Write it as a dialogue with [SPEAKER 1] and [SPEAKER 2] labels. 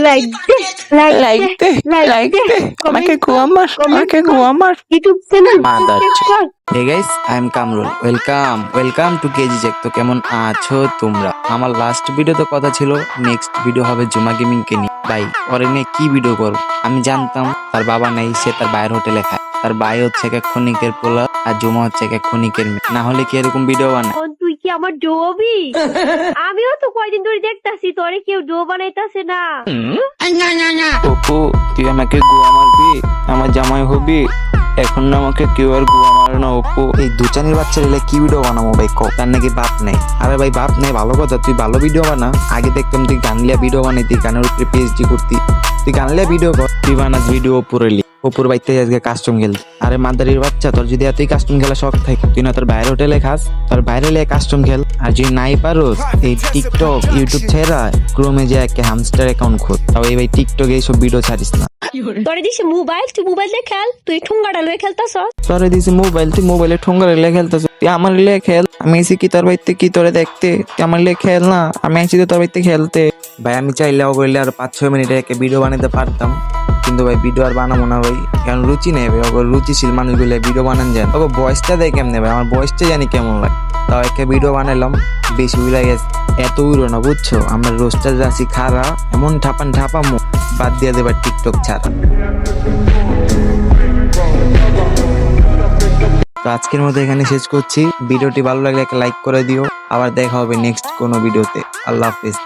[SPEAKER 1] Like দে
[SPEAKER 2] like দে like দে আমাকে ঘুমামার
[SPEAKER 1] YouTube channel
[SPEAKER 3] Hey guys, I am Kamrul. Welcome to KG Jack. তো কেমন আছো তোমরা? আমার লাস্ট ভিডিওতে কথা ছিল নেক্সট ভিডিও হবে জুমা গেমিং কে নিয়ে। ভাই ওরে নিয়ে কি ভিডিও করব? আমি জানতাম তার বাবা নেই, সে তার বাইরের হোটেলে খায়। তার ভাই হচ্ছে এক ক্ষণিকের পোলা আর জুমা হচ্ছে এক ক্ষণিকের মেয়ে। না হলে কি এরকম ভিডিও বানায়?
[SPEAKER 1] তুই কি আমার ডোবি? আমিও তো কয়দিন ধরে দেখতাছি তোরে কেউ ডো বানাইতাছে না।
[SPEAKER 2] অপু তুই আমাকে গুয়া মারবি, আমার জামাই হবি, এখন না আমাকে কেউ আর গুয়া মারে না অপু।
[SPEAKER 3] এই দুচানির বাচ্চা রেলে কি ভিডিও বানাবো ভাই? তার নাকি বাপ নেই। আরে ভাই বাপ নেই ভালো কথা, তুই ভালো ভিডিও বানা। আগে দেখতাম তুই গানলিয়া ভিডিও বানাইতি, গানের উপরে পিএইচডি করতি। তুই গানলিয়া ভিডিও কর, তুই বানাস ভিডিও পুরোলি অপুর বাইতে আজকে কাস্টম খেল। আরে মাদারির বাচ্চা, তোর যদি এতই কাস্টম খেলা শখ থাকে, তুই না তোর বাইরে হোটেলে খাস, তোর বাইরে লে কাস্টম খেল। আর যদি নাই পারোস এই টিকটক ইউটিউব ছেড়া ক্রোমে যে একটা হামস্টার অ্যাকাউন্ট খোল। তাও এই ভাই টিকটকে এইসব ভিডিও ছাড়িস না।
[SPEAKER 1] তোরে দিছে মোবাইল, তুই মোবাইল দিয়ে খেল, তুই ঠুঙ্গাটা লয়ে খেলতাছ।
[SPEAKER 2] তোরে দিছি মোবাইল, তুই মোবাইলে ঠোঙ্গা রেলে খেলতেছ। তুই আমার লে খেল, আমি এসি কি তোর বাইতে কি তোরে দেখতে? তুই আমার লে খেল না, আমি এসি তো তোর বাইতে খেলতে।
[SPEAKER 3] ভাই আমি চাইলে অগরলে আর 5-6 মিনিটে একটা ভিডিও বানাতে পারতাম, কিন্তু ভাই ভিডিও আর বানাবো না ভাই, কারণ রুচি নেই ভাই। অগর রুচিশীল মানুষগুলো ভিডিও বানান যান, অগর বয়সটা দেয় কেমনে ভাই? আমার বয়সটা জানি কেমন লাগে। তাও একটা ভিডিও বানালাম, বেশি উড়ে গেছে। এত উড়ো না বুঝছো, আমরা রোস্টার আছি খারা, এমন ঠাপামো বাদ দিয়ে দেবার টিকটক ছাড়া। তো আজকের মতো এখানে শেষ করছি। ভিডিওটি ভালো লাগলে একটা লাইক করে দিও। আবার দেখা হবে নেক্সট কোনো ভিডিওতে। আল্লাহ হাফেজ।